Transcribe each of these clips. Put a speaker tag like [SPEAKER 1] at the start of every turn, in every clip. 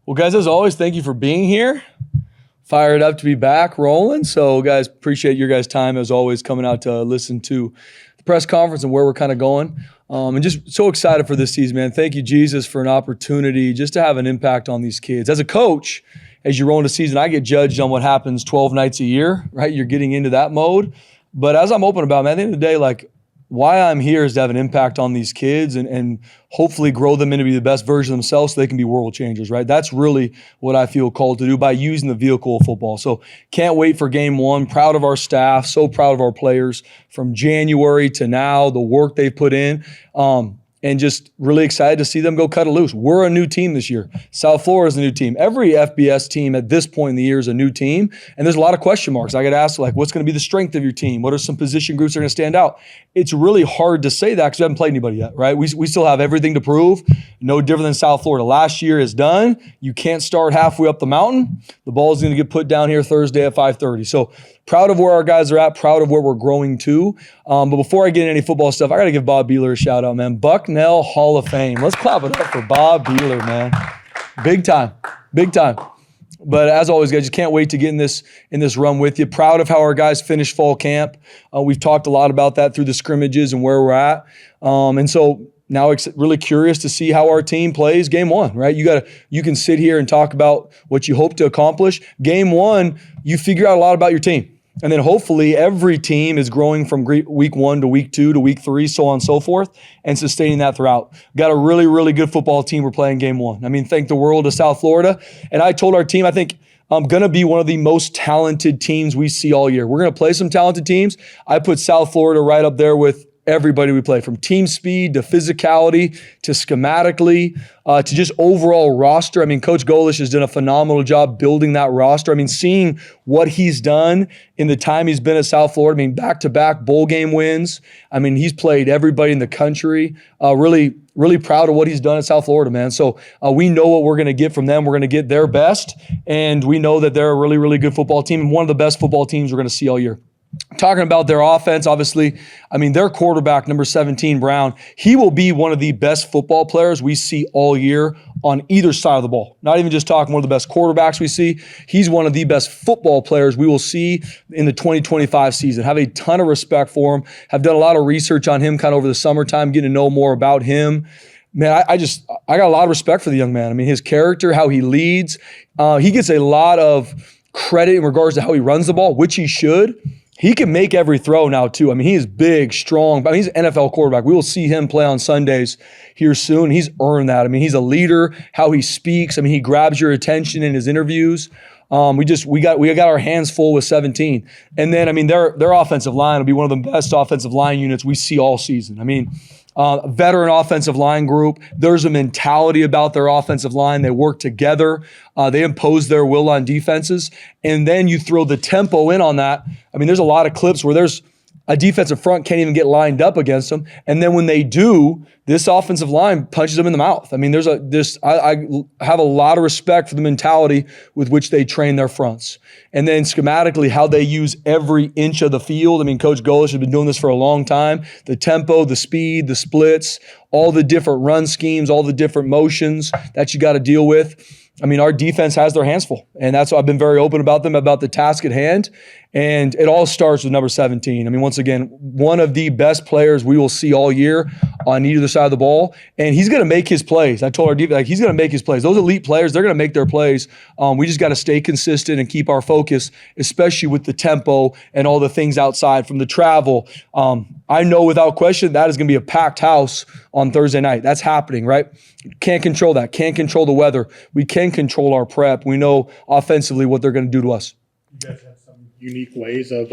[SPEAKER 1] Well, guys, as always, thank you for being here. Fired up to be back rolling. So, guys, appreciate your guys' time, as always, coming out to listen to the press conference and where we're kind of going. And just so excited for this season, man. Thank you, Jesus, for an opportunity just to have an impact on these kids. As a coach, as you roll into season, I get judged on what happens 12 nights a year, right? You're getting into that mode. But as I'm open about, man, at the end of the day, like, why I'm here is to have an impact on these kids and hopefully grow them into be the best version of themselves so they can be world changers, right? That's really what I feel called to do by using the vehicle of football. So can't wait for game one. Proud of our staff, so proud of our players from January to now, the work they've put in. And just really excited to see them go cut it loose. We're a new team this year. South Florida is a new team. Every FBS team at this point in the year is a new team, and there's a lot of question marks. I get asked, like, what's going to be the strength of your team? What are some position groups that are going to stand out? It's really hard to say that because we haven't played anybody yet, right? We still have everything to prove. No different than South Florida. Last year is done. You can't start halfway up the mountain. The ball is going to get put down here Thursday at 5:30. So proud of where our guys are at, proud of where we're growing to. But before I get into any football stuff, I got to give Bob Beeler a shout out, man. Bucknell Hall of Fame. Let's clap it up for Bob Beeler, man. Big time, big time. But as always, guys, just can't wait to get in this run with you. Proud of how our guys finished fall camp. We've talked a lot about that through the scrimmages and where we're at. And so now really curious to see how our team plays game one, right? You can sit here and talk about what you hope to accomplish. Game one, you figure out a lot about your team. And then hopefully every team is growing from week 1 to week 2 to week 3, so on and so forth, and sustaining that throughout. Got a really, really good football team we're playing game one. I mean, thank the world to South Florida. And I told our team, I think I'm going to be one of the most talented teams we see all year. We're going to play some talented teams. I put South Florida right up there with everybody we play, from team speed to physicality to schematically to just overall roster. I mean, Coach Golish has done a phenomenal job building that roster. I mean, seeing what he's done in the time he's been at South Florida, I mean, back-to-back bowl game wins. I mean, he's played everybody in the country. Really, really proud of what he's done at South Florida, man. So we know what we're going to get from them. We're going to get their best, and we know that they're a really, really good football team and one of the best football teams we're going to see all year. Talking about their offense, obviously, I mean, their quarterback, number 17, Brown, he will be one of the best football players we see all year on either side of the ball. Not even just talking one of the best quarterbacks we see. He's one of the best football players we will see in the 2025 season. Have a ton of respect for him. Have done a lot of research on him kind of over the summertime, getting to know more about him. Man, I got a lot of respect for the young man. I mean, his character, how he leads. He gets a lot of credit in regards to how he runs the ball, which he should. He can make every throw now, too. I mean, he is big, strong. I mean, he's an NFL quarterback. We will see him play on Sundays here soon. He's earned that. I mean, he's a leader, how he speaks. I mean, he grabs your attention in his interviews. We got our hands full with 17. And then, I mean, their offensive line will be one of the best offensive line units we see all season. I mean, veteran offensive line group. There's a mentality about their offensive line. They work together. They impose their will on defenses. And then you throw the tempo in on that. I mean, there's a lot of clips where there's a defensive front can't even get lined up against them. And then when they do, this offensive line punches them in the mouth. I mean, I have a lot of respect for the mentality with which they train their fronts. And then schematically, how they use every inch of the field. I mean, Coach Golish has been doing this for a long time. The tempo, the speed, the splits, all the different run schemes, all the different motions that you got to deal with. I mean, our defense has their hands full, and that's why I've been very open about them, about the task at hand. And it all starts with number 17. I mean, once again, one of the best players we will see all year on either side of the ball, and he's going to make his plays. I told our defense, like, he's going to make his plays. Those elite players, they're going to make their plays. We just got to stay consistent and keep our focus, especially with the tempo and all the things outside from the travel. I know without question that is going to be a packed house on Thursday night. That's happening, right? Can't control that. Can't control the weather. We can control our prep. We know offensively what they're going to do to us.
[SPEAKER 2] You guys have some unique ways of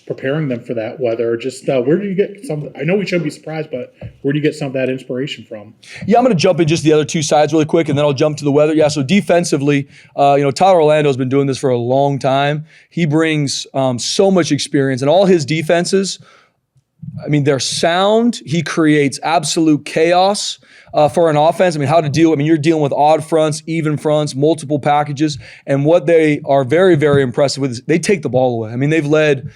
[SPEAKER 2] preparing them for that weather. Just where do you get some? I know we shouldn't be surprised, but where do you get some of that inspiration from?
[SPEAKER 1] Yeah, I'm going to jump in just the other two sides really quick, and then I'll jump to the weather. Yeah, so defensively, Tyler Orlando has been doing this for a long time. He brings so much experience, and all his defenses, I mean, they're sound. He creates absolute chaos for an offense. I mean, how to deal. I mean, you're dealing with odd fronts, even fronts, multiple packages. And what they are very, very impressive with is they take the ball away. I mean, they've led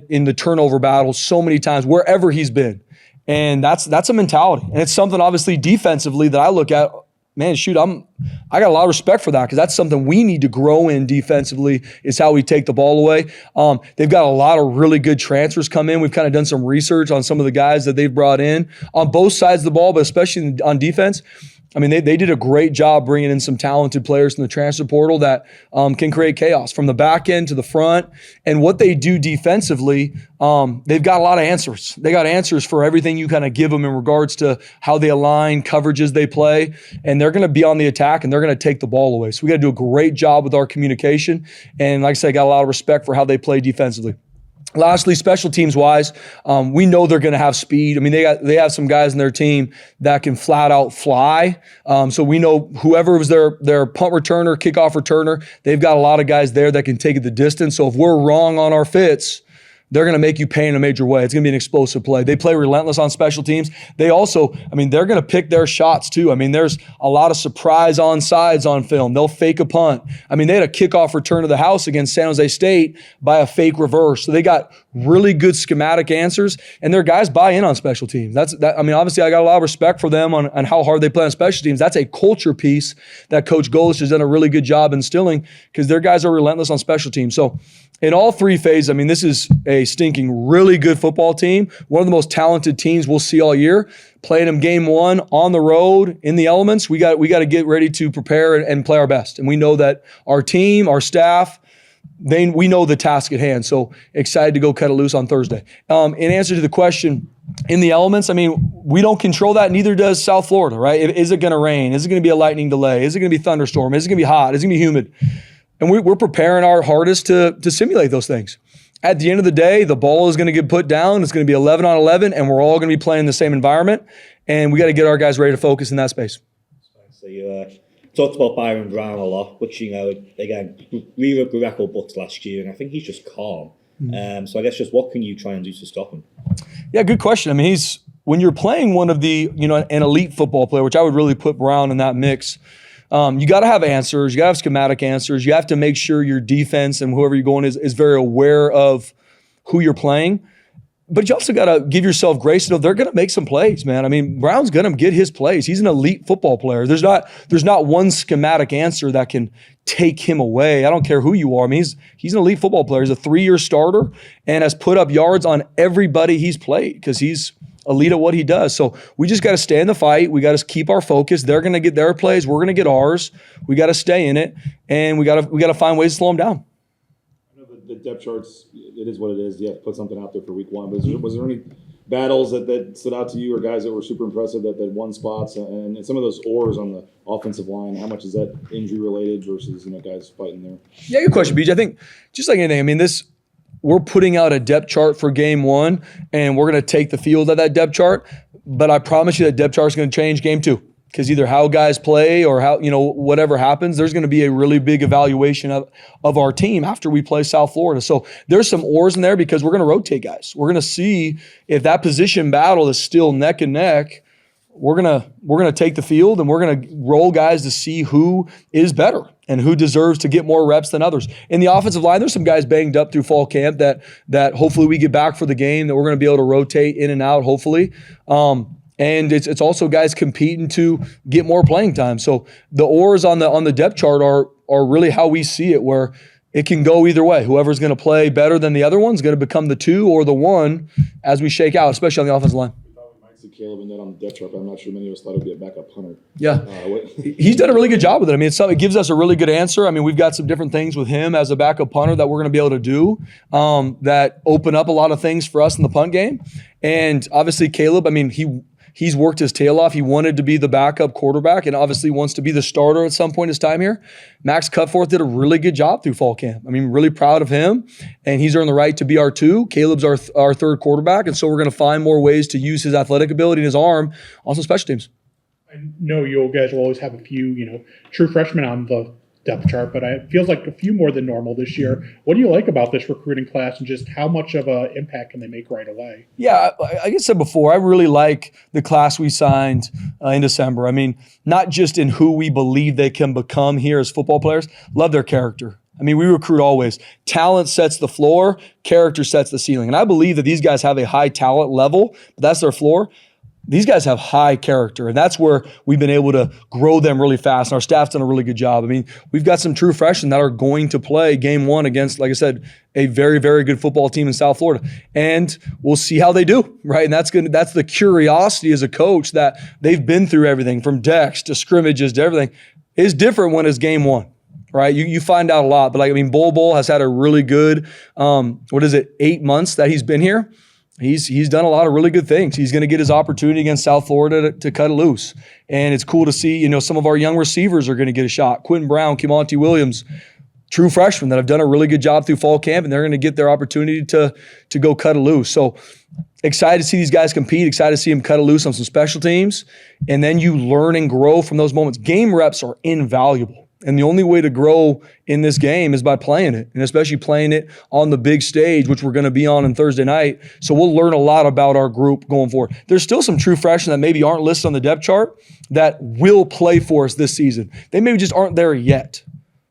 [SPEAKER 1] in the turnover battle so many times wherever he's been. And that's a mentality. And it's something, obviously, defensively that I look at. man, shoot, I got a lot of respect for that because that's something we need to grow in defensively is how we take the ball away. They've got a lot of really good transfers come in. We've kind of done some research on some of the guys that they've brought in on both sides of the ball, but especially on defense. I mean, they did a great job bringing in some talented players from the transfer portal that can create chaos from the back end to the front. And what they do defensively, they've got a lot of answers. They got answers for everything you kind of give them in regards to how they align, coverages they play, and they're going to be on the attack and they're going to take the ball away. So we got to do a great job with our communication. And like I said, I got a lot of respect for how they play defensively. Lastly, special teams wise, we know they're going to have speed. I mean, they have some guys in their team that can flat out fly. So we know whoever was their punt returner, kickoff returner, they've got a lot of guys there that can take it the distance. So if we're wrong on our fits, they're going to make you pay in a major way. It's going to be an explosive play. They play relentless on special teams. They also, I mean, they're going to pick their shots too. I mean, there's a lot of surprise onside on film. They'll fake a punt. I mean, they had a kickoff return to the house against San Jose State by a fake reverse. So they got really good schematic answers, and their guys buy in on special teams. I mean, obviously, I got a lot of respect for them on how hard they play on special teams. That's a culture piece that Coach Golesh has done a really good job instilling because their guys are relentless on special teams. So in all three phases, I mean, this is a stinking really good football team. One of the most talented teams we'll see all year. Playing them game one on the road in the elements. We got to get ready to prepare and play our best. And we know that our team, our staff, we know the task at hand. So excited to go cut it loose on Thursday. In answer to the question, in the elements, I mean, we don't control that. Neither does South Florida, right? Is it going to rain? Is it going to be a lightning delay? Is it going to be thunderstorm? Is it going to be hot? Is it going to be humid? And we're preparing our hardest to simulate those things. At the end of the day, the ball is going to get put down. It's going to be 11 on 11, and we're all going to be playing in the same environment. And we got to get our guys ready to focus in that space.
[SPEAKER 3] So you talked about Byron Brown a lot, which, again, we were record books last year, and I think he's just calm. So I guess just what can you try and do to stop him?
[SPEAKER 1] Yeah, good question. I mean, when you're playing one of the, an elite football player, which I would really put Brown in that mix, you got to have answers. You got to have schematic answers. You have to make sure your defense and whoever you're going is very aware of who you're playing. But you also got to give yourself grace to know they're going to make some plays, man. I mean, Brown's going to get his plays. He's an elite football player. There's not one schematic answer that can take him away. I don't care who you are. I mean, he's an elite football player. He's a 3-year starter and has put up yards on everybody he's played because he's elite at what he does. So we just got to stay in the fight. We got to keep our focus. They're going to get their plays. We're going to get ours. We got to stay in it, and we got to find ways to slow them down.
[SPEAKER 4] I know the depth charts, it is what it is. You have to put something out there for week one. But was there any battles that stood out to you or guys that were super impressive that won spots? And some of those oars on the offensive line, how much is that injury related versus guys fighting there?
[SPEAKER 1] Yeah, good question, BJ. I think just like anything, I mean, we're putting out a depth chart for game one, and we're going to take the field of that depth chart. But I promise you that depth chart is going to change game two because either how guys play or how, whatever happens, there's going to be a really big evaluation of our team after we play South Florida. So there's some oars in there because we're going to rotate guys. We're going to see if that position battle is still neck and neck. We're gonna take the field and we're gonna roll guys to see who is better and who deserves to get more reps than others. In the offensive line, there's some guys banged up through fall camp that hopefully we get back for the game that we're gonna be able to rotate in and out, hopefully. And it's also guys competing to get more playing time. So the oars on the depth chart are really how we see it, where it can go either way. Whoever's gonna play better than the other one's gonna become the 2 or the 1 as we shake out, especially on the offensive line.
[SPEAKER 4] See Caleb and that on the depth chart, but I'm not sure many of us thought it would be a backup punter.
[SPEAKER 1] Yeah. He's done a really good job with it. I mean, it gives us a really good answer. I mean, we've got some different things with him as a backup punter that we're going to be able to do that open up a lot of things for us in the punt game. And obviously Caleb, I mean, he's worked his tail off. He wanted to be the backup quarterback and obviously wants to be the starter at some point in his time here. Max Cutforth did a really good job through fall camp. I mean, really proud of him, and he's earned the right to be our 2. Caleb's our third quarterback, and so we're going to find more ways to use his athletic ability and his arm on some special teams.
[SPEAKER 2] I know you guys will always have a few, true freshmen on the depth chart, but it feels like a few more than normal this year. What do you like about this recruiting class and just how much of an impact can they make right away?
[SPEAKER 1] Yeah, like I said before, I really like the class we signed in December. I mean, not just in who we believe they can become here as football players, love their character. I mean, we recruit always. Talent sets the floor, character sets the ceiling. And I believe that these guys have a high talent level, but that's their floor. these guys have high character, and that's where we've been able to grow them really fast. And our staff's done a really good job. I mean, we've got some true freshmen that are going to play game one against, like I said, a very, very good football team in South Florida. And we'll see how they do, right? And that's the curiosity as a coach, that they've been through everything from decks to scrimmages to everything. Is different when it's game one, right? You find out a lot. But Bol has had a really good, 8 months that he's been here. He's done a lot of really good things. He's going to get his opportunity against South Florida to cut it loose. And it's cool to see, some of our young receivers are going to get a shot. Quentin Brown, Kemonte Williams, true freshmen that have done a really good job through fall camp, and they're going to get their opportunity to go cut it loose. So excited to see these guys compete, excited to see them cut it loose on some special teams. And then you learn and grow from those moments. Game reps are invaluable. And the only way to grow in this game is by playing it, and especially playing it on the big stage, which we're going to be on Thursday night. So we'll learn a lot about our group going forward. There's still some true freshmen that maybe aren't listed on the depth chart that will play for us this season. They maybe just aren't there yet.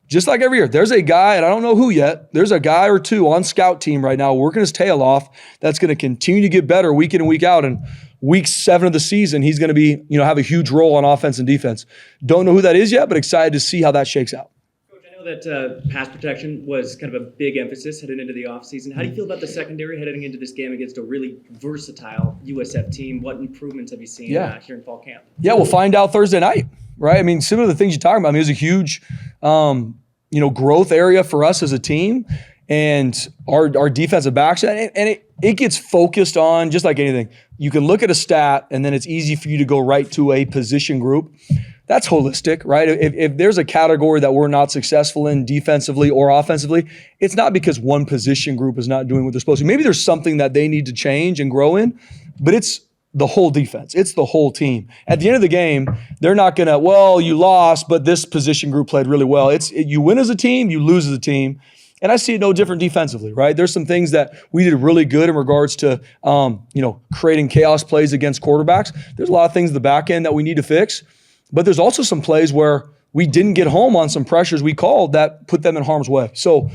[SPEAKER 1] Just like every year, there's a guy, and I don't know who yet, there's a guy or two on scout team right now working his tail off that's going to continue to get better week in and week out. And week 7 of the season, he's going to be, have a huge role on offense and defense. Don't know who that is yet, but excited to see how that shakes out.
[SPEAKER 5] Coach, I know that pass protection was kind of a big emphasis heading into the offseason. How do you feel about the secondary heading into this game against a really versatile USF team? What improvements have you seen here in fall camp?
[SPEAKER 1] Yeah, we'll find out Thursday night, right? I mean, some of the things you're talking about, it was a huge, growth area for us as a team. And our defensive backs, and it gets focused on, just like anything, you can look at a stat and then it's easy for you to go right to a position group. That's holistic, right? If there's a category that we're not successful in defensively or offensively, it's not because one position group is not doing what they're supposed to. Maybe there's something that they need to change and grow in, but it's the whole defense. It's the whole team. At the end of the game, they're not going to, you lost, but this position group played really well. You win as a team, you lose as a team. And I see it no different defensively, right? There's some things that we did really good in regards to, creating chaos plays against quarterbacks. There's a lot of things in the back end that we need to fix. But there's also some plays where we didn't get home on some pressures we called that put them in harm's way. So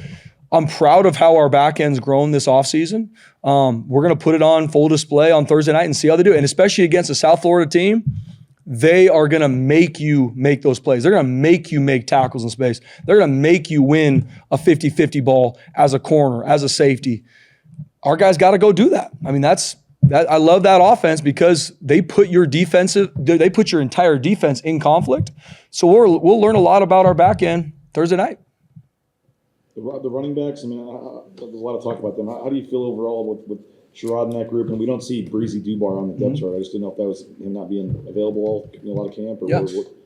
[SPEAKER 1] I'm proud of how our back end's grown this offseason. We're going to put it on full display on Thursday night and see how they do. And especially against a South Florida team, they are going to make you make those plays. They're going to make you make tackles in space. They're going to make you win a 50-50 ball as a corner, as a safety. Our guys got to go do that. I mean, I love that offense because they put your entire defense in conflict. So we'll learn a lot about our back end Thursday night.
[SPEAKER 4] The running backs, there's a lot of talk about them. How do you feel overall with Sherrod in that group? And we don't see Breezy Dubar on the depth chart. I just didn't know if that was him not being available in a lot of camp, or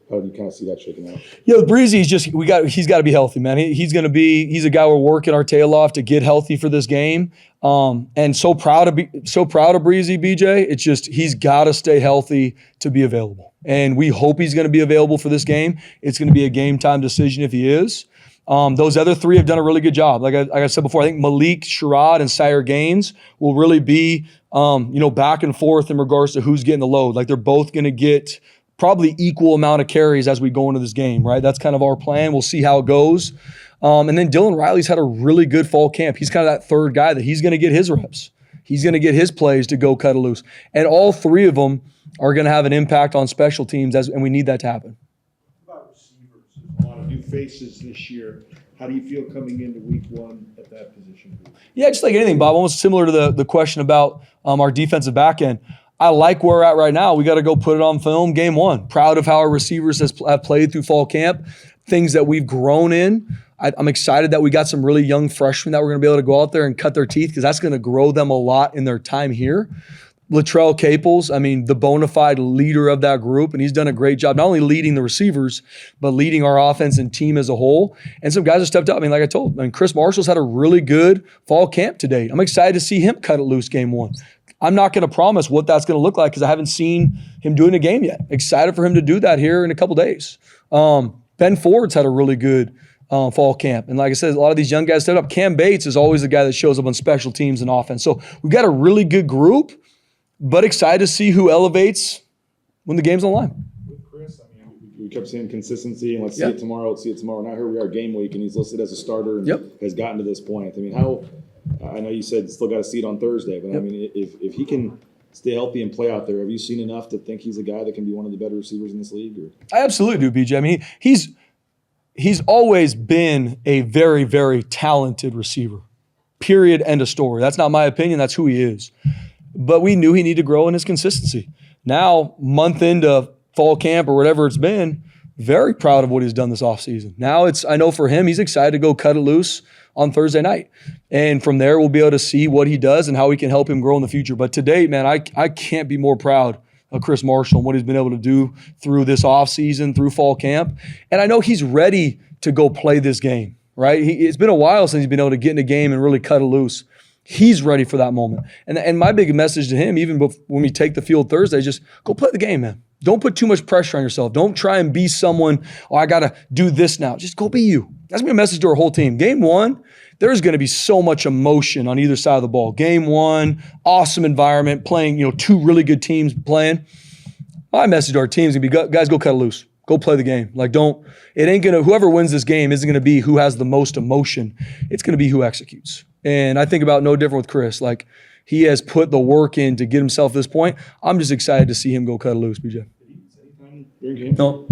[SPEAKER 4] how do you kind of see that shaking out?
[SPEAKER 1] Yeah, Breezy, he's got to be healthy, man. He's a guy we're working our tail off to get healthy for this game. And so proud of Breezy, BJ. It's just he's got to stay healthy to be available. And we hope he's going to be available for this game. It's going to be a game time decision if he is. Those other three have done a really good job. Like I said before, I think Malik, Sherrod, and Sire Gaines will really be, back and forth in regards to who's getting the load. Like they're both going to get probably equal amount of carries as we go into this game, right? That's kind of our plan. We'll see how it goes. And then Dylan Riley's had a really good fall camp. He's kind of that third guy that he's going to get his reps. He's going to get his plays to go cut it loose. And all three of them are going to have an impact on special teams, and we need that to happen.
[SPEAKER 6] A lot of new faces this year. How do you feel coming into week one at that position?
[SPEAKER 1] Yeah, just like anything, Bob, almost similar to the question about our defensive back end. I like where we're at right now. We got to go put it on film game one. Proud of how our receivers have played through fall camp, things that we've grown in. I'm excited that we got some really young freshmen that we're going to be able to go out there and cut their teeth because that's going to grow them a lot in their time here. Latrell Caples, the bona fide leader of that group, and he's done a great job, not only leading the receivers, but leading our offense and team as a whole. And some guys have stepped up. Like I told, Chris Marshall's had a really good fall camp to date. I'm excited to see him cut it loose game one. I'm not going to promise what that's going to look like because I haven't seen him doing a game yet. Excited for him to do that here in a couple days. Ben Ford's had a really good fall camp. And like I said, a lot of these young guys stepped up. Cam Bates is always the guy that shows up on special teams and offense. So we've got a really good group. But excited to see who elevates when the game's on the line.
[SPEAKER 4] With Chris, we kept saying consistency and let's see it tomorrow. Now here we are game week and he's listed as a starter and has gotten to this point. How I know you said still got to see it on Thursday, but if he can stay healthy and play out there. Have you seen enough to think he's a guy that can be one of the better receivers in this league? Or?
[SPEAKER 1] I absolutely do, BJ. I mean, he's always been a very, very talented receiver. Period. End of story. That's not my opinion. That's who he is. But we knew he needed to grow in his consistency. Now, month into fall camp or whatever it's been, very proud of what he's done this offseason. Now I know for him, he's excited to go cut it loose on Thursday night. And from there, we'll be able to see what he does and how we can help him grow in the future. But to date, man, I can't be more proud of Chris Marshall and what he's been able to do through this offseason, through fall camp. And I know he's ready to go play this game, right? It's been a while since he's been able to get in a game and really cut it loose. He's ready for that moment. And my big message to him, even when we take the field Thursday, is just go play the game, man. Don't put too much pressure on yourself. Don't try and be someone, I got to do this now. Just go be you. That's going to be a message to our whole team. Game one, there's going to be so much emotion on either side of the ball. Game one, awesome environment, playing, two really good teams playing. My message to our team is going to be, guys, go cut it loose. Go play the game. Whoever wins this game isn't going to be who has the most emotion. It's going to be who executes. And I think about no different with Chris. He has put the work in to get himself to this point. I'm just excited to see him go cut it loose, BJ. No.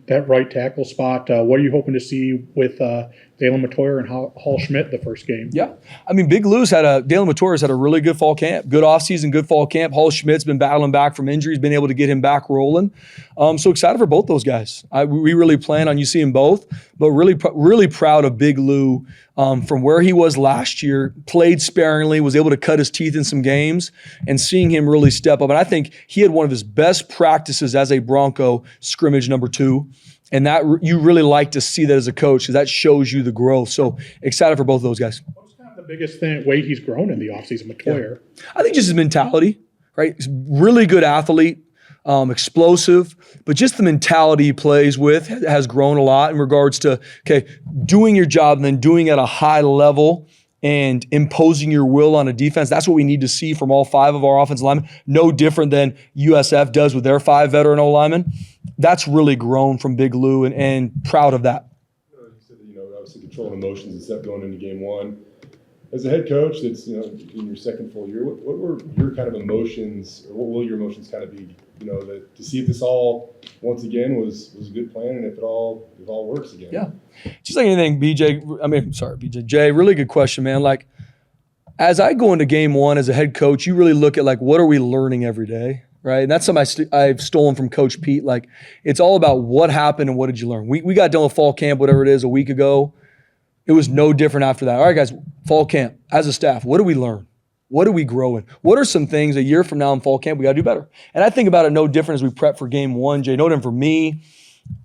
[SPEAKER 2] That right tackle spot, what are you hoping to see with Dalen Matoyer and Hall Schmidt the first game?
[SPEAKER 1] Yeah. I mean, Dalen Matoyer's had a really good fall camp, good offseason, good fall camp. Hall Schmidt's been battling back from injuries, been able to get him back rolling. So excited for both those guys. We really plan on you seeing both, but really proud of Big Lou from where he was last year, played sparingly, was able to cut his teeth in some games, and seeing him really step up. And I think he had one of his best practices as a Bronco, scrimmage number 2. And that you really like to see that as a coach because that shows you the growth. So excited for both of those guys.
[SPEAKER 2] What's kind of the biggest way he's grown in the offseason, Matoyer?
[SPEAKER 1] I think just his mentality, right? He's a really good athlete, explosive, but just the mentality he plays with has grown a lot in regards to, doing your job and then doing it at a high level and imposing your will on a defense. That's what we need to see from all 5 of our offensive linemen. No different than USF does with their 5 veteran O-linemen. That's really grown from Big Lou and proud of that.
[SPEAKER 7] You said that, obviously controlling emotions and stuff going into game one. As a head coach that's, in your second full year, what were your kind of emotions, or what will your emotions kind of be, to see if this all, once again, was a good plan and if it all works again?
[SPEAKER 1] Yeah. Just like anything, Jay, really good question, man. As I go into game one as a head coach, you really look at what are we learning every day? Right. And that's something I've stolen from Coach Pete. It's all about what happened and what did you learn? We got done with fall camp, whatever it is, a week ago. It was no different after that. All right, guys, fall camp, as a staff, what do we learn? What do we grow in? What are some things a year from now in fall camp we got to do better? And I think about it no different as we prep for game one, Jay. No different for me.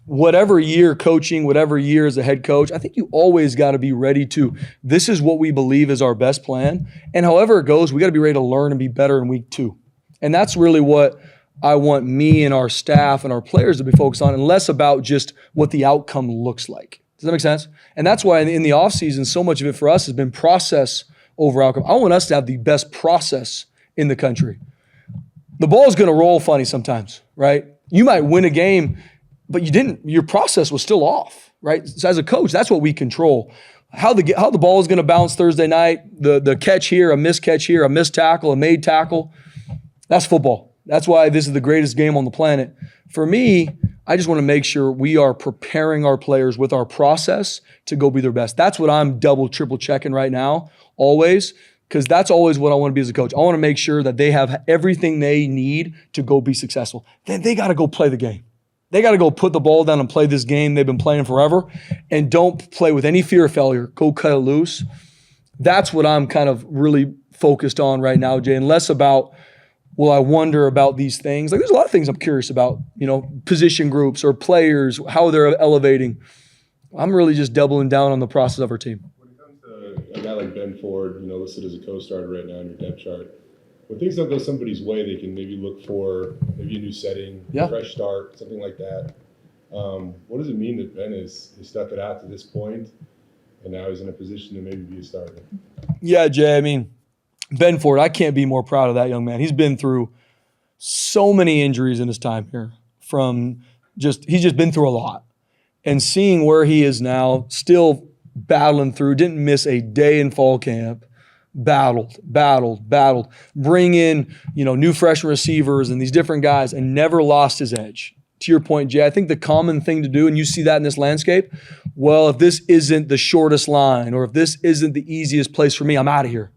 [SPEAKER 1] Whatever year coaching, whatever year as a head coach, I think you always got to be ready to, this is what we believe is our best plan. And however it goes, we got to be ready to learn and be better in week 2. And that's really what I want me and our staff and our players to be focused on, and less about just what the outcome looks like. Does that make sense? And that's why in the offseason, so much of it for us has been process over outcome. I want us to have the best process in the country. The ball is going to roll funny sometimes, right? You might win a game, but you didn't. Your process was still off, right? So as a coach, that's what we control. How the ball is going to bounce Thursday night, the catch here, a missed catch here, a missed tackle, a made tackle. That's football. That's why this is the greatest game on the planet. For me, I just want to make sure we are preparing our players with our process to go be their best. That's what I'm double, triple checking right now, always, because that's always what I want to be as a coach. I want to make sure that they have everything they need to go be successful. Then they got to go play the game. They got to go put the ball down and play this game they've been playing forever, and don't play with any fear of failure. Go cut it loose. That's what I'm kind of really focused on right now, Jay, and less about, well, I wonder about these things. There's a lot of things I'm curious about, position groups or players, how they're elevating. I'm really just doubling down on the process of our team.
[SPEAKER 7] When it comes to a guy like Ben Ford, listed as a co-starter right now in your depth chart, when things don't go somebody's way, they can maybe look for maybe a new setting, a fresh start, something like that. What does it mean that Ben has stuck it out to this point, and now he's in a position to maybe be a starter?
[SPEAKER 1] Yeah, Jay, Ben Ford, I can't be more proud of that young man. He's been through so many injuries in his time here. He's just been through a lot. And seeing where he is now, still battling through, didn't miss a day in fall camp, battled, bring in, new freshman receivers and these different guys and never lost his edge. To your point, Jay, I think the common thing to do, and you see that in this landscape, well, if this isn't the shortest line or if this isn't the easiest place for me, I'm out of here.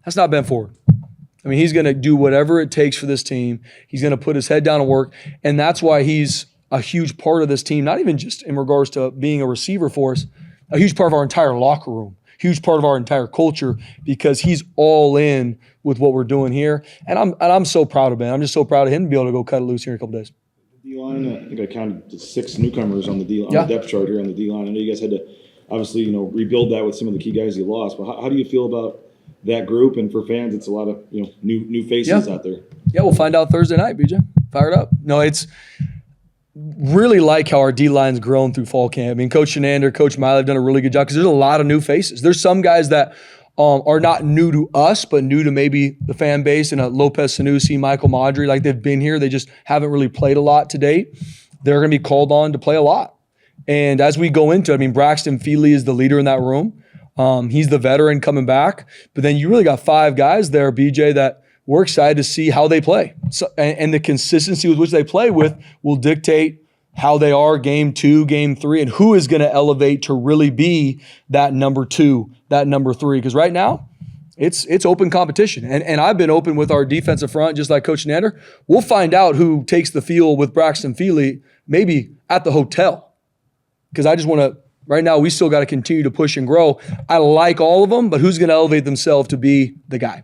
[SPEAKER 1] That's not Ben Ford. I mean, he's going to do whatever it takes for this team. He's going to put his head down and work, and that's why he's a huge part of this team, not even just in regards to being a receiver for us, a huge part of our entire locker room, huge part of our entire culture, because he's all in with what we're doing here. And I'm so proud of Ben. I'm just so proud of him to be able to go cut it loose here in a couple days.
[SPEAKER 4] D-line, I think I counted 6 newcomers on the the depth chart here on the D-line. I know you guys had to obviously, rebuild that with some of the key guys you lost, but how do you feel about that group? And for fans, it's a lot of, new faces out there.
[SPEAKER 1] Yeah, we'll find out Thursday night, BJ. Fired up. No, it's really like how our D-line's grown through fall camp. I mean, Coach Shenander, Coach Miley have done a really good job because there's a lot of new faces. There's some guys that are not new to us, but new to maybe the fan base, and Lopez Sanusi, Michael Maudry, like they've been here. They just haven't really played a lot to date. They're going to be called on to play a lot. And as we go into it, I mean, Braxton Feely is the leader in that room. He's the veteran coming back. But then you really got 5 guys there, BJ, that we're excited to see how they play. So, and the consistency with which they play with will dictate how they are game 2, game 3, and who is going to elevate to really be that number 2, that number 3. Because right now, it's open competition. And I've been open with our defensive front, just like Coach Nander. We'll find out who takes the field with Braxton Feely maybe at the hotel. Because I just want to, right now, we still got to continue to push and grow. I like all of them, but who's going to elevate themselves to be the guy?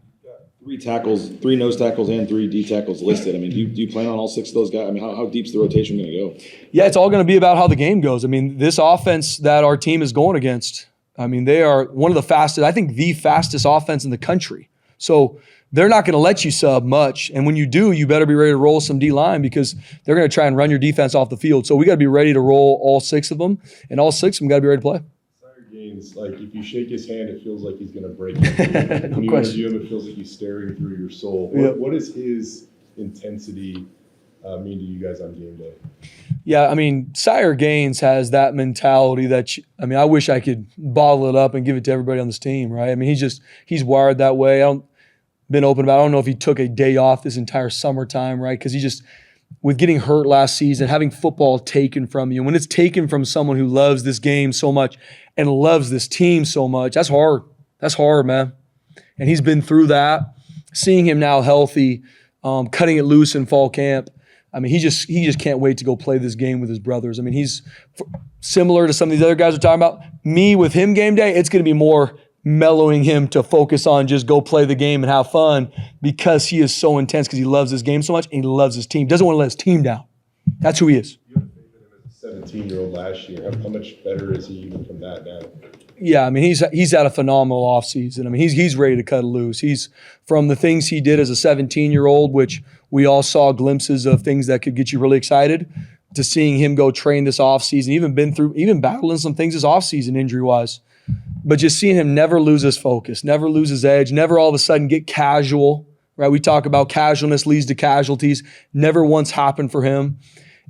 [SPEAKER 4] 3 tackles, 3 nose tackles, and 3 D tackles listed. I mean, do you plan on all 6 of those guys? I mean, how deep's the rotation going to go?
[SPEAKER 1] Yeah, it's all going to be about how the game goes. I mean, this offense that our team is going against, I mean, they are one of the fastest, I think the fastest offense in the country. So they're not going to let you sub much. And when you do, you better be ready to roll some D-line because they're going to try and run your defense off the field. So we got to be ready to roll all 6 of them, and all 6 of them got to be ready to play.
[SPEAKER 7] Gaines, like if you shake his hand, it feels like he's going to break it. When you interview him, it feels like he's staring through your soul. What does his intensity mean to you guys on game day?
[SPEAKER 1] Yeah, I mean, Sire Gaines has that mentality that, I wish I could bottle it up and give it to everybody on this team, right? I mean, he's wired that way. I don't know if he took a day off this entire summertime, right? Because he just, with getting hurt last season, having football taken from you, when it's taken from someone who loves this game so much and loves this team so much, that's hard. That's hard, man. And he's been through that. Seeing him now healthy, cutting it loose in fall camp, I mean, he just can't wait to go play this game with his brothers. I mean, he's similar to some of these other guys we're talking about. Me with him game day, it's going to be more mellowing him to focus on just go play the game and have fun because he is so intense because he loves this game so much and he loves his team. Doesn't want to let his team down. That's who he is.
[SPEAKER 7] You had faith in him as a 17-year-old last year. How much better is he even from that now?
[SPEAKER 1] Yeah, I mean, he's had a phenomenal offseason. I mean, he's ready to cut it loose. He's from the things he did as a 17-year-old, which we all saw glimpses of things that could get you really excited, to seeing him go train this offseason, even battling some things this offseason injury-wise. But just seeing him never lose his focus, never lose his edge, never all of a sudden get casual, right? We talk about casualness leads to casualties. Never once happened for him.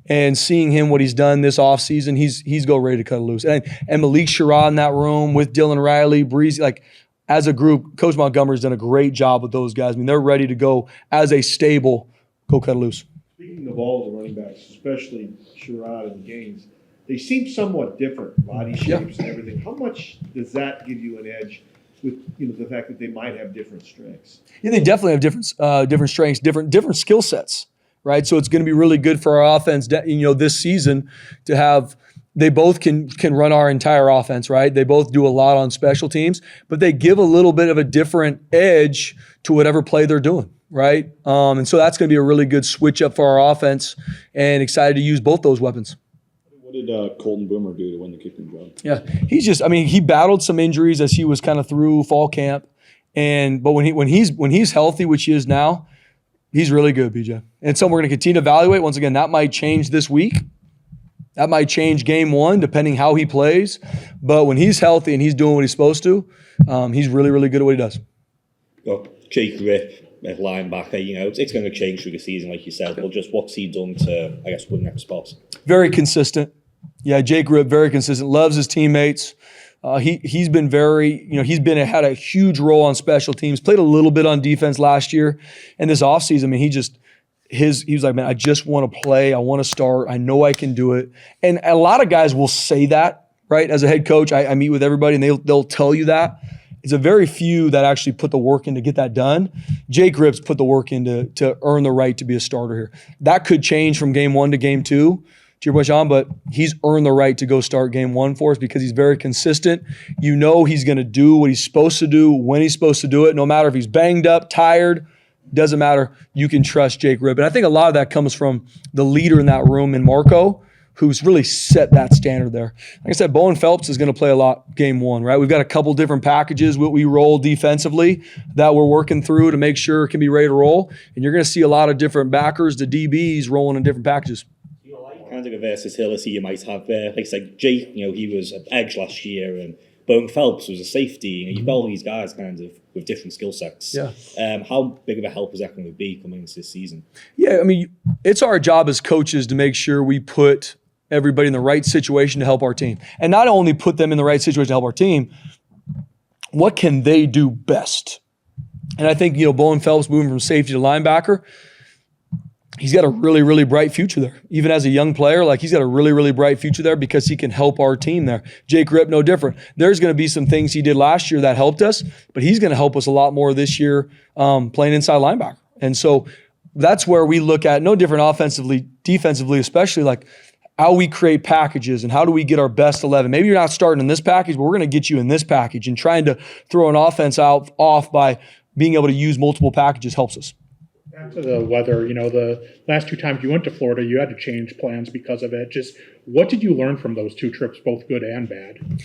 [SPEAKER 1] And seeing him, what he's done this offseason, he's go ready to cut it loose. And Malik Sherrod in that room with Dylan Riley, Breezy, like as a group, Coach Montgomery's done a great job with those guys. I mean, they're ready to go as a stable, go cut it loose.
[SPEAKER 6] Speaking of all the running backs, especially Sherrod and Gaines, they seem somewhat different, body shapes and everything. How much does that give you an edge with the fact that they might have different strengths?
[SPEAKER 1] Yeah, they definitely have different strengths, different skill sets, right? So it's going to be really good for our offense, this season to have. They both can run our entire offense, right? They both do a lot on special teams, but they give a little bit of a different edge to whatever play they're doing, right? And so that's going to be a really good switch up for our offense, and excited to use both those weapons.
[SPEAKER 4] What did Colton Boomer do to win the kicking job?
[SPEAKER 1] Yeah, he battled some injuries as he was kind of through fall camp, but when he's healthy, which he is now, he's really good, BJ. And so we're going to continue to evaluate. Once again, that might change this week. That might change game 1, depending how he plays. But when he's healthy and he's doing what he's supposed to, he's really, really good at what he does.
[SPEAKER 3] Jake Grip at linebacker, it's going to change through the season, like you said. But just what's he done to, win that spot?
[SPEAKER 1] Very consistent. Yeah, Jake Grip, very consistent. Loves his teammates. He's been very, had a huge role on special teams, played a little bit on defense last year. And this offseason, I mean, he was like, man, I just want to play. I want to start. I know I can do it. And a lot of guys will say that, right? As a head coach, I meet with everybody and they'll tell you that. It's a very few that actually put the work in to get that done. Jake Ripp's put the work in to earn the right to be a starter here. That could change from game 1 to game 2, to your point, Sean, but he's earned the right to go start game 1 for us because he's very consistent. You know he's going to do what he's supposed to do when he's supposed to do it, no matter if he's banged up, tired, doesn't matter. You can trust Jake Ripp. And I think a lot of that comes from the leader in that room in Marco, who's really set that standard there. Like I said, Bowen Phelps is going to play a lot game 1, right? We've got a couple different packages we roll defensively that we're working through to make sure it can be ready to roll. And you're going to see a lot of different backers to DBs rolling in different packages.
[SPEAKER 3] Kind of a versatility you might have there. Like I said, Jake, he was an edge last year, and Bowen Phelps was a safety. You've got all these guys kind of with different skill sets.
[SPEAKER 1] Yeah.
[SPEAKER 3] How big of a help is that going to be coming into this season?
[SPEAKER 1] Yeah, I mean, it's our job as coaches to make sure we put everybody in the right situation to help our team. And not only put them in the right situation to help our team, what can they do best? And I think, Bowen Phelps moving from safety to linebacker, he's got a really, really bright future there. Even as a young player, he's got a really, really bright future there because he can help our team there. Jake Ripp, no different. There's going to be some things he did last year that helped us, but he's going to help us a lot more this year playing inside linebacker. And so that's where we look at, no different offensively, defensively, especially how we create packages and how do we get our best 11. Maybe you're not starting in this package, but we're going to get you in this package, and trying to throw an offense off by being able to use multiple packages helps us.
[SPEAKER 2] Back to the weather, the last 2 times you went to Florida, you had to change plans because of it. Just what did you learn from those 2 trips, both good and bad?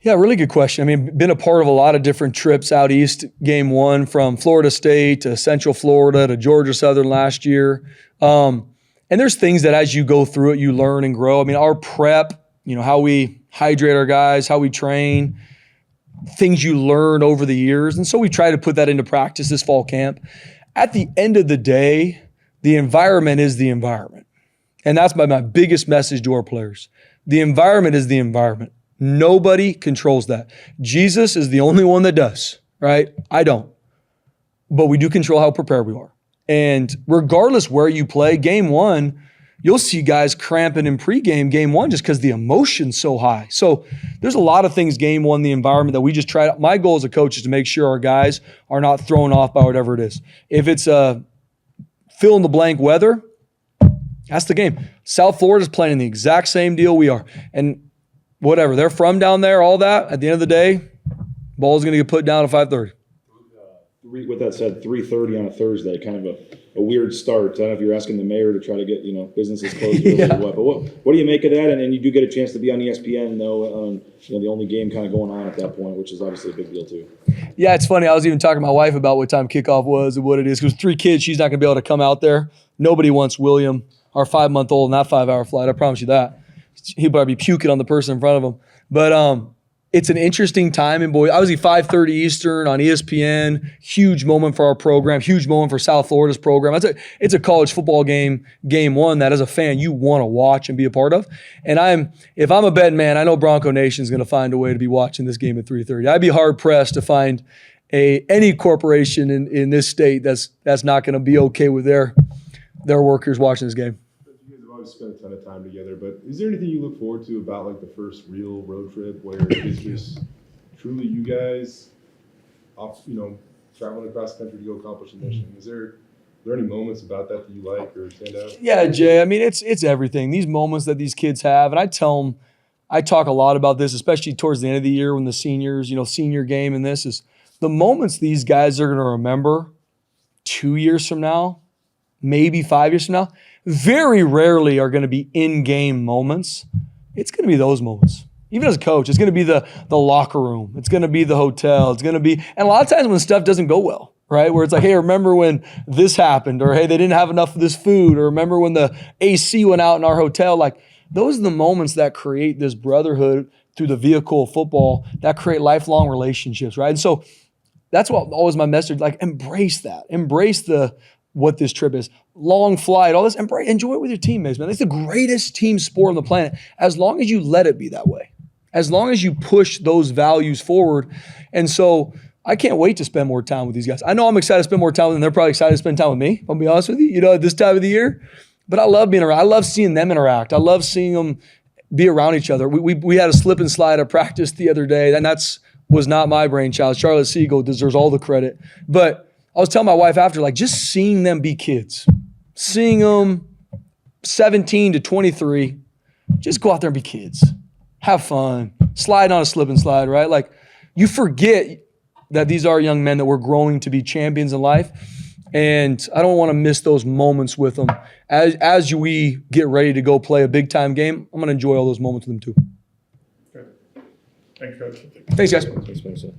[SPEAKER 1] Yeah, really good question. I mean, been a part of a lot of different trips out east. Game 1 from Florida State to Central Florida to Georgia Southern last year. And there's things that as you go through it, you learn and grow. I mean, our prep, how we hydrate our guys, how we train, things you learn over the years. And so we try to put that into practice this fall camp. At the end of the day, the environment is the environment. And that's my biggest message to our players. The environment is the environment. Nobody controls that. Jesus is the only one that does, right? I don't. But we do control how prepared we are. And regardless where you play, game 1, you'll see guys cramping in pregame game 1 just because the emotion's so high. So there's a lot of things game 1, the environment that we just try. My goal as a coach is to make sure our guys are not thrown off by whatever it is. If it's fill in the blank weather, that's the game. South Florida's playing the exact same deal we are. And whatever, they're from down there, all that, at the end of the day, ball's going to get put down at 5:30.
[SPEAKER 4] With that said, 3:30 on a Thursday, kind of a weird start. I don't know if you're asking the mayor to try to get businesses closed or what. But what do you make of that? And you do get a chance to be on ESPN, though, the only game kind of going on at that point, which is obviously a big deal too.
[SPEAKER 1] Yeah, it's funny. I was even talking to my wife about what time kickoff was and what it is. Because 3 kids, she's not going to be able to come out there. Nobody wants William, our 5-month-old, in that 5-hour flight. I promise you that. He'll probably be puking on the person in front of him. But it's an interesting time in Boise. Obviously, 5:30 Eastern on ESPN. Huge moment for our program. Huge moment for South Florida's program. It's a college football game 1 that as a fan you want to watch and be a part of. And if I'm a betting man, I know Bronco Nation is going to find a way to be watching this game at 3:30. I'd be hard pressed to find any corporation in this state that's not going to be okay with their workers watching this game.
[SPEAKER 7] Spent a ton of time together, but is there anything you look forward to about the first real road trip where it's just truly you guys off, traveling across the country to go accomplish a mission? Are there any moments about that you like or stand out?
[SPEAKER 1] Yeah, Jay, I mean, it's everything. These moments that these kids have, and I tell them, I talk a lot about this, especially towards the end of the year when the seniors, senior game, and this is the moments these guys are going to remember 2 years from now, maybe 5 years from now, very rarely are going to be in-game moments. It's going to be those moments. Even as a coach, it's going to be the locker room. It's going to be the hotel. It's going to be, and a lot of times when stuff doesn't go well, right? Where it's like, hey, remember when this happened? Or hey, they didn't have enough of this food. Or remember when the AC went out in our hotel? Those are the moments that create this brotherhood through the vehicle of football that create lifelong relationships, right? And so that's what always my message, embrace that. Embrace what this trip is. Long flight, all this. Enjoy it with your teammates, man. It's the greatest team sport on the planet as long as you let it be that way. as long as you push those values forward. And so I can't wait to spend more time with these guys. I know I'm excited to spend more time with them. They're probably excited to spend time with me, I'll be honest with you, at this time of the year. But I love being around. I love seeing them interact. I love seeing them be around each other. We had a slip and slide at practice the other day, and was not my brainchild. Charlotte Siegel deserves all the credit. But I was telling my wife after, like, just seeing them be kids, seeing them 17 to 23, just go out there and be kids. Have fun. Slide on a slip and slide, right? Like, you forget that these are young men that we're growing to be champions in life. And I don't want to miss those moments with them. As we get ready to go play a big-time game, I'm going to enjoy all those moments with them too.
[SPEAKER 2] Thanks, Coach.
[SPEAKER 1] Thanks, guys.
[SPEAKER 3] Thanks, Spencer.